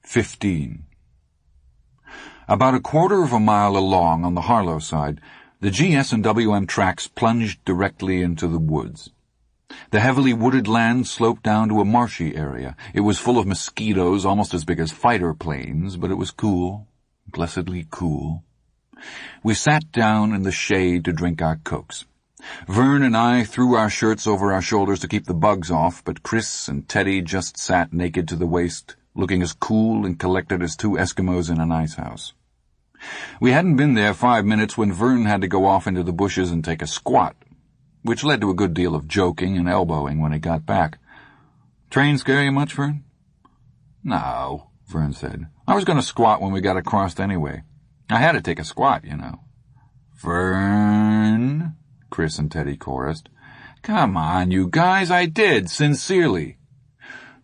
15. About a quarter of a mile along on the Harlow side, the GS and WM tracks plunged directly into the woods. The heavily wooded land sloped down to a marshy area. It was full of mosquitoes almost as big as fighter planes, but it was cool, blessedly cool. We sat down in the shade to drink our Cokes. Vern and I threw our shirts over our shoulders to keep the bugs off, but Chris and Teddy just sat naked to the waist, looking as cool and collected as two Eskimos in an ice house. We hadn't been there 5 minutes when Vern had to go off into the bushes and take a squat, which led to a good deal of joking and elbowing when he got back. "Train scare you much, Vern?" "No," Vern said. "I was going to squat when we got across anyway. I had to take a squat, you know." "Vern," Chris and Teddy chorused. "Come on, you guys, I did, sincerely."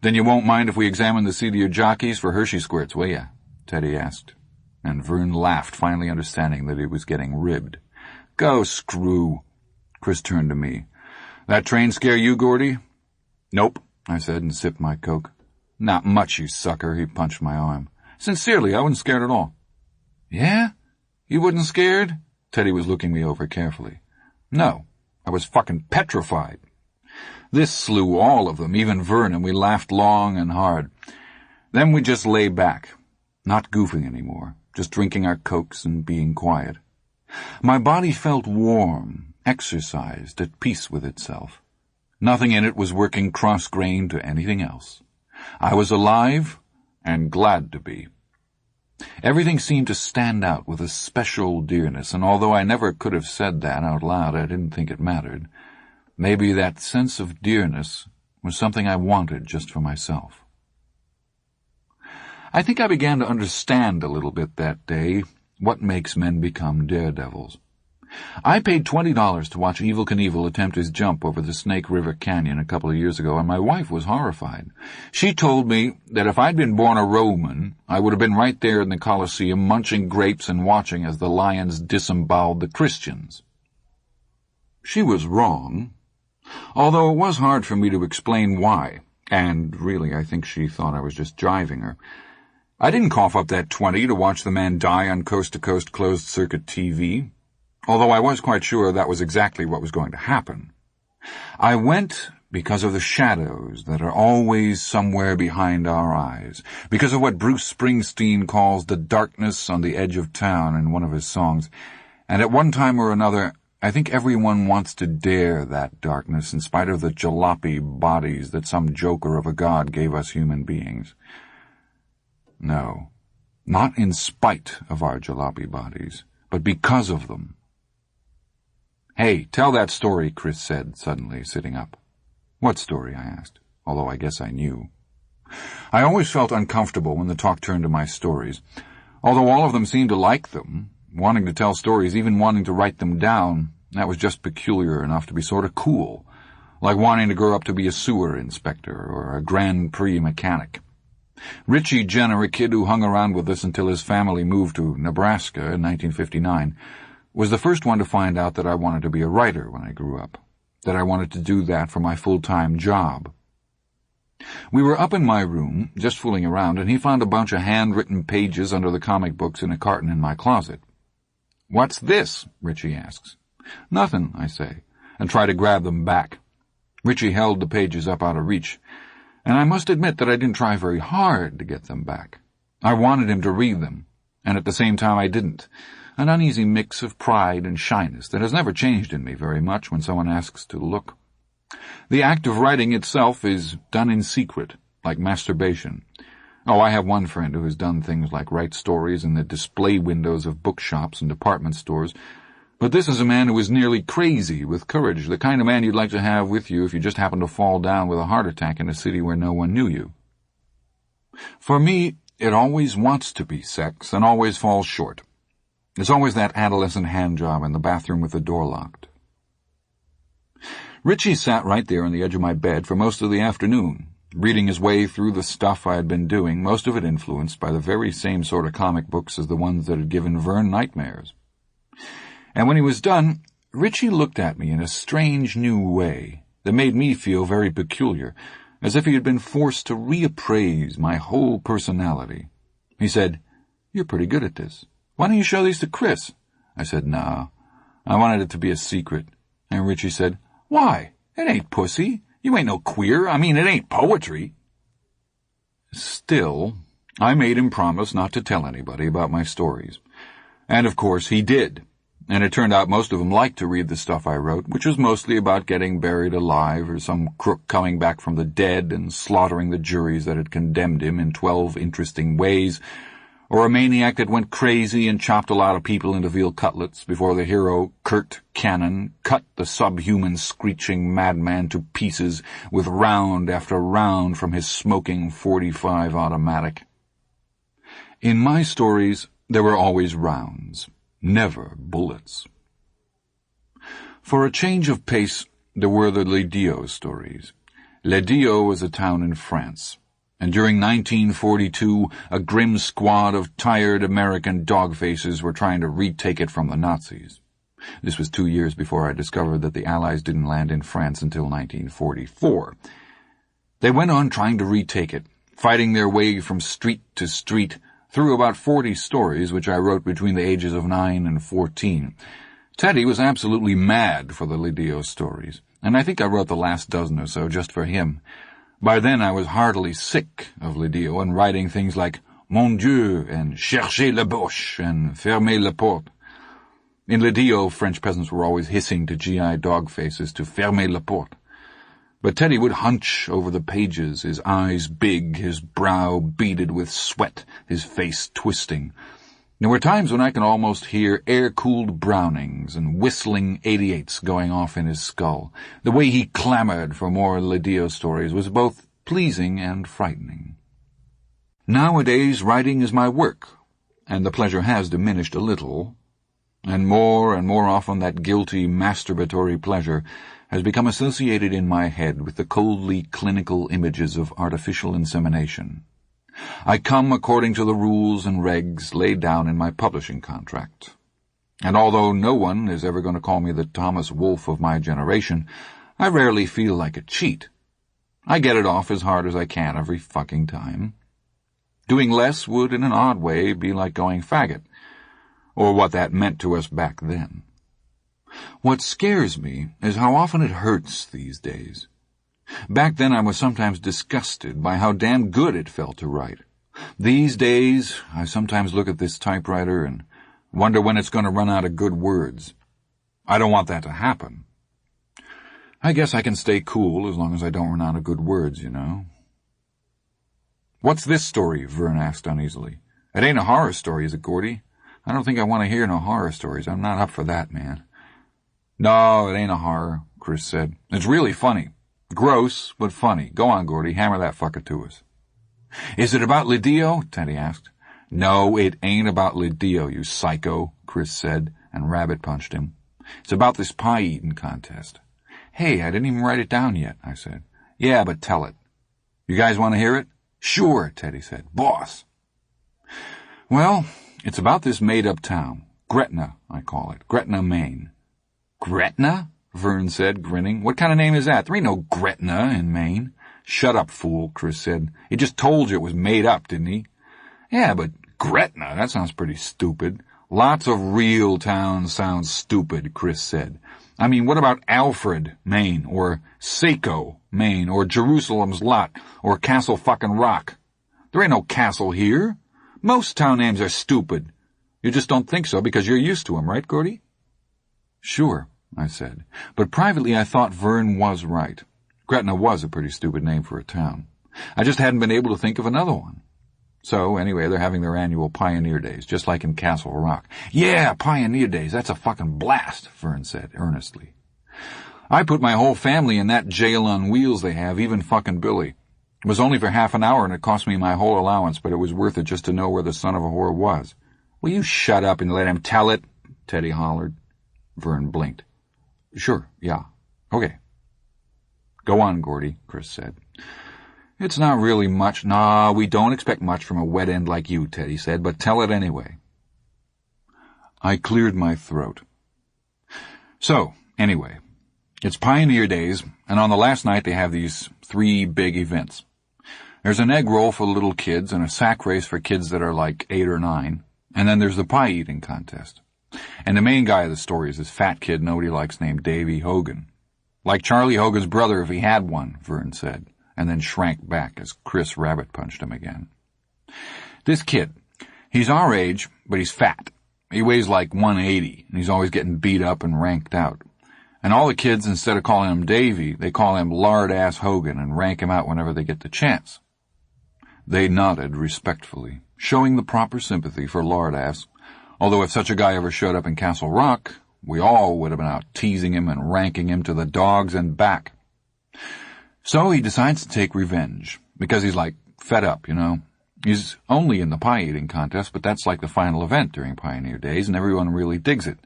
"Then you won't mind if we examine the seat of your jockeys for Hershey squirts, will ya?" Teddy asked. And Vern laughed, finally understanding that he was getting ribbed. "Go screw." Chris turned to me. "That train scare you, Gordy?" "Nope," I said and sipped my Coke. "Not much, you sucker," he punched my arm. "Sincerely, I wasn't scared at all." "Yeah? You wasn't scared?" Teddy was looking me over carefully. "No, I was fucking petrified." This slew all of them, even Vern, and we laughed long and hard. Then we just lay back, not goofing anymore, just drinking our Cokes and being quiet. My body felt warm, exercised, at peace with itself. Nothing in it was working cross-grained to anything else. I was alive and glad to be. Everything seemed to stand out with a special dearness, and although I never could have said that out loud, I didn't think it mattered. Maybe that sense of dearness was something I wanted just for myself. I think I began to understand a little bit that day what makes men become daredevils. I paid $20 to watch Evel Knievel attempt his jump over the Snake River Canyon a couple of years ago, and my wife was horrified. She told me that if I'd been born a Roman, I would have been right there in the Colosseum munching grapes and watching as the lions disemboweled the Christians. She was wrong, although it was hard for me to explain why, and really I think she thought I was just jiving her. I didn't cough up that 20 to watch the man die on coast-to-coast closed-circuit TV, although I was quite sure that was exactly what was going to happen. I went because of the shadows that are always somewhere behind our eyes, because of what Bruce Springsteen calls the darkness on the edge of town in one of his songs, and at one time or another, I think everyone wants to dare that darkness in spite of the jalopy bodies that some joker of a god gave us human beings. No, not in spite of our jalopy bodies, but because of them. "Hey, tell that story," Chris said, suddenly sitting up. "What story?" I asked, although I guess I knew. I always felt uncomfortable when the talk turned to my stories. Although all of them seemed to like them, wanting to tell stories, even wanting to write them down, that was just peculiar enough to be sort of cool, like wanting to grow up to be a sewer inspector or a Grand Prix mechanic. Richie Jenner, a kid who hung around with us until his family moved to Nebraska in 1959, was the first one to find out that I wanted to be a writer when I grew up, that I wanted to do that for my full-time job. We were up in my room, just fooling around, and he found a bunch of handwritten pages under the comic books in a carton in my closet. "What's this?" Richie asks. "Nothing," I say, and try to grab them back. Richie held the pages up out of reach, and I must admit that I didn't try very hard to get them back. I wanted him to read them, and at the same time I didn't. An uneasy mix of pride and shyness that has never changed in me very much when someone asks to look. The act of writing itself is done in secret, like masturbation. Oh, I have one friend who has done things like write stories in the display windows of bookshops and department stores, but this is a man who is nearly crazy with courage, the kind of man you'd like to have with you if you just happened to fall down with a heart attack in a city where no one knew you. For me, it always wants to be sex and always falls short. There's always that adolescent handjob in the bathroom with the door locked. Richie sat right there on the edge of my bed for most of the afternoon, reading his way through the stuff I had been doing, most of it influenced by the very same sort of comic books as the ones that had given Vern nightmares. And when he was done, Richie looked at me in a strange new way that made me feel very peculiar, as if he had been forced to reappraise my whole personality, He said, "You're pretty good at this. Why don't you show these to Chris?" I said, "No. I wanted it to be a secret." And Richie said, "Why? It ain't pussy. You ain't no queer. I mean, it ain't poetry." Still, I made him promise not to tell anybody about my stories. And of course he did. And it turned out most of them liked to read the stuff I wrote, which was mostly about getting buried alive or some crook coming back from the dead and slaughtering the juries that had condemned him in 12 interesting ways, or a maniac that went crazy and chopped a lot of people into veal cutlets before the hero, Kurt Cannon, cut the subhuman screeching madman to pieces with round after round from his smoking .45 automatic. In my stories, there were always rounds, never bullets. For a change of pace, there were the Les Dieux stories. Les Dieux was a town in France, and during 1942, a grim squad of tired American dog-faces were trying to retake it from the Nazis. This was 2 years before I discovered that the Allies didn't land in France until 1944. They went on trying to retake it, fighting their way from street to street, through about 40 stories which I wrote between the ages of 9 and 14. Teddy was absolutely mad for the Les Dieux stories, and I think I wrote the last dozen or so just for him. By then I was heartily sick of Les Dieux and writing things like Mon Dieu and Cherchez la Boche and Fermez la Porte. In Les Dieux, French peasants were always hissing to GI dog faces to Fermez la Porte. But Teddy would hunch over the pages, his eyes big, his brow beaded with sweat, his face twisting. There were times when I could almost hear air-cooled Brownings and whistling 88s going off in his skull. The way he clamored for more Les Dieux stories was both pleasing and frightening. Nowadays, writing is my work, and the pleasure has diminished a little, and more often that guilty, masturbatory pleasure has become associated in my head with the coldly clinical images of artificial insemination. I come according to the rules and regs laid down in my publishing contract. And although no one is ever going to call me the Thomas Wolfe of my generation, I rarely feel like a cheat. I get it off as hard as I can every fucking time. Doing less would, in an odd way, be like going faggot, or what that meant to us back then. What scares me is how often it hurts these days. Back then I was sometimes disgusted by how damn good it felt to write. These days I sometimes look at this typewriter and wonder when it's going to run out of good words. I don't want that to happen. I guess I can stay cool as long as I don't run out of good words, you know. "What's this story?" Vern asked uneasily. "It ain't a horror story, is it, Gordy? I don't think I want to hear no horror stories. I'm not up for that, man." "No, it ain't a horror," Chris said. "It's really funny. Gross, but funny. Go on, Gordy, hammer that fucker to us." "Is it about Les Dieux?" Teddy asked. "No, it ain't about Les Dieux, you psycho," Chris said, and rabbit-punched him. "It's about this pie-eating contest." "Hey, I didn't even write it down yet," I said. "Yeah, but tell it." "You guys want to hear it?" "Sure," Teddy said. "Boss." "Well, it's about this made-up town. Gretna, I call it. Gretna, Maine." "Gretna?" Vern said, grinning. "What kind of name is that? There ain't no Gretna in Maine." "Shut up, fool," Chris said. "He just told you it was made up, didn't he?" "Yeah, but Gretna, that sounds pretty stupid." "Lots of real towns sound stupid," Chris said. "I mean, what about Alfred, Maine, or Saco, Maine, or Jerusalem's Lot, or Castle fucking Rock? There ain't no castle here. Most town names are stupid. You just don't think so because you're used to 'em, right, Gordy?" "Sure," I said, but privately I thought Vern was right. Gretna was a pretty stupid name for a town. I just hadn't been able to think of another one. So, anyway, they're having their annual Pioneer Days, just like in Castle Rock. "Yeah, Pioneer Days, that's a fucking blast," Vern said, earnestly. "I put my whole family in that jail on wheels they have, even fucking Billy. It was only for half an hour and it cost me my whole allowance, but it was worth it just to know where the son of a whore was." "Will you shut up and let him tell it?" Teddy hollered. Vern blinked. "Sure, yeah. Okay." "Go on, Gordy," Chris said. "It's not really much." "Nah, we don't expect much from a wet end like you," Teddy said, "but tell it anyway." I cleared my throat. So, anyway, it's Pioneer Days, and on the last night they have these 3 big events. There's an egg roll for little kids and a sack race for kids that are like 8 or 9. And then there's the pie-eating contest. And the main guy of the story is this fat kid nobody likes named Davy Hogan. Like Charlie Hogan's brother if he had one, Vern said, and then shrank back as Chris rabbit punched him again. This kid, he's our age, but he's fat. He weighs like 180, and he's always getting beat up and ranked out. And all the kids, instead of calling him Davy, they call him Lard-Ass Hogan and rank him out whenever they get the chance. They nodded respectfully, showing the proper sympathy for Lard-Ass, although if such a guy ever showed up in Castle Rock, we all would have been out teasing him and ranking him to the dogs and back. So he decides to take revenge, because he's like fed up, you know. He's only in the pie-eating contest, but that's like the final event during Pioneer Days, and everyone really digs it.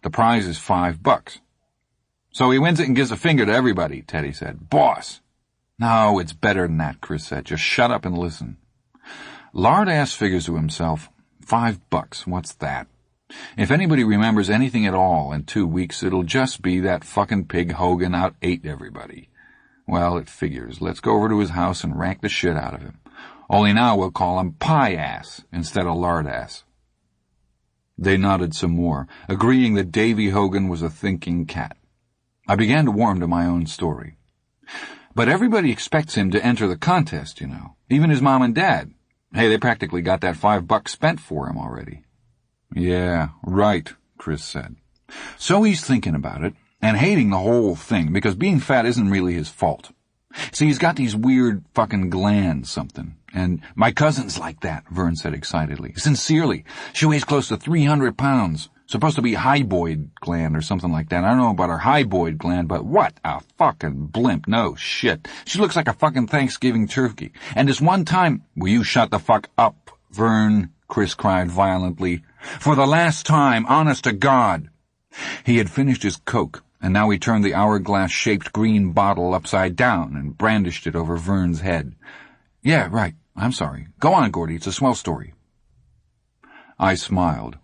The prize is $5. So he wins it and gives a finger to everybody, Teddy said. Boss! No, it's better than that, Chris said. Just shut up and listen. Lard-Ass figures to himself, $5, what's that? If anybody remembers anything at all in 2 weeks, it'll just be that fucking pig Hogan out-ate everybody. Well, it figures. Let's go over to his house and rank the shit out of him. Only now we'll call him Pie-Ass instead of Lard-Ass. They nodded some more, agreeing that Davy Hogan was a thinking cat. I began to warm to my own story. But everybody expects him to enter the contest, you know. Even his mom and dad. Hey, they practically got that $5 spent for him already. Yeah, right, Chris said. So he's thinking about it, and hating the whole thing, because being fat isn't really his fault. See, he's got these weird fucking glands something. And my cousin's like that, Vern said excitedly. Sincerely. She weighs close to 300 pounds. Supposed to be hyboid gland or something like that. I don't know about her hyboid gland, but what a fucking blimp. No shit. She looks like a fucking Thanksgiving turkey. And this one time... Will you shut the fuck up, Vern? Chris cried violently. For the last time, honest to God. He had finished his Coke, and now he turned the hourglass-shaped green bottle upside down and brandished it over Vern's head. Yeah, right. I'm sorry. Go on, Gordy. It's a swell story. I smiled.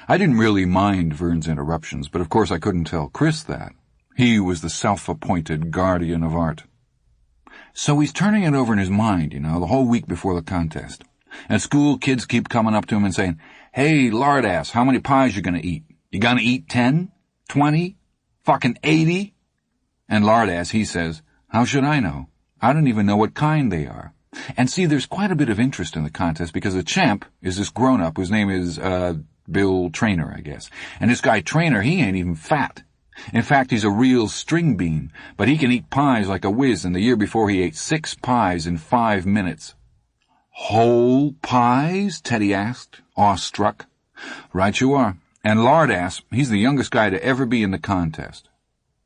I didn't really mind Vern's interruptions, but of course I couldn't tell Chris that. He was the self-appointed guardian of art. So he's turning it over in his mind, you know, the whole week before the contest. At school, kids keep coming up to him and saying, Hey, Lard-Ass, how many pies you gonna eat? You gonna eat 10? 20? Fucking 80? And Lard-Ass, he says, How should I know? I don't even know what kind they are. And see, there's quite a bit of interest in the contest because the champ is this grown-up whose name is, Bill Trainer, I guess. And this guy Trainer, he ain't even fat. In fact, he's a real string bean, but he can eat pies like a whiz, and the year before he ate 6 pies in 5 minutes. Whole pies? Teddy asked, awestruck. Right you are. And Lard-Ass, he's the youngest guy to ever be in the contest.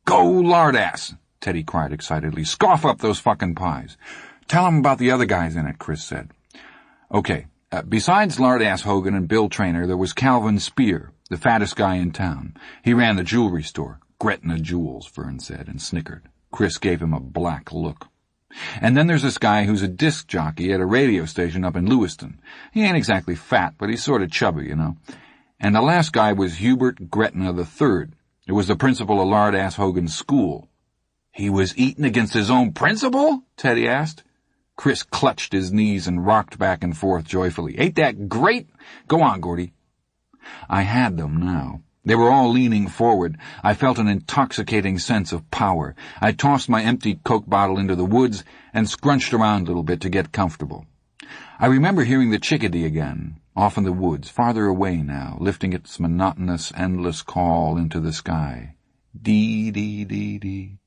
Go Lard-Ass! Teddy cried excitedly. Scoff up those fucking pies. Tell him about the other guys in it, Chris said. Okay. Besides Lard-Ass Hogan and Bill Trainer, there was Calvin Spear, the fattest guy in town. He ran the jewelry store. Gretna Jewels, Vern said, and snickered. Chris gave him a black look. And then there's this guy who's a disc jockey at a radio station up in Lewiston. He ain't exactly fat, but he's sort of chubby, you know. And the last guy was Hubert Gretna III. It was the principal of Lard-Ass Hogan's school. He was eating against his own principal? Teddy asked. Chris clutched his knees and rocked back and forth joyfully. Ain't that great? Go on, Gordy. I had them now. They were all leaning forward. I felt an intoxicating sense of power. I tossed my empty Coke bottle into the woods and scrunched around a little bit to get comfortable. I remember hearing the chickadee again, off in the woods, farther away now, lifting its monotonous, endless call into the sky. Dee-dee-dee-dee.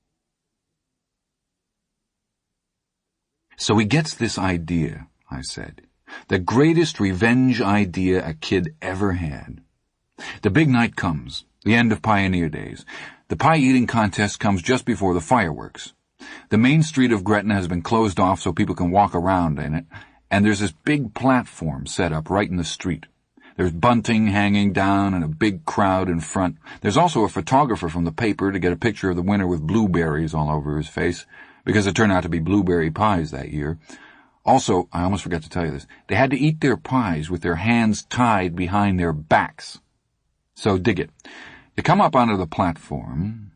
So he gets this idea, I said. The greatest revenge idea a kid ever had. The big night comes, the end of Pioneer Days. The pie-eating contest comes just before the fireworks. The main street of Gretna has been closed off so people can walk around in it, and there's this big platform set up right in the street. There's bunting hanging down and a big crowd in front. There's also a photographer from the paper to get a picture of the winner with blueberries all over his face, because it turned out to be blueberry pies that year. Also, I almost forgot to tell you this, they had to eat their pies with their hands tied behind their backs. So dig it. They come up onto the platform,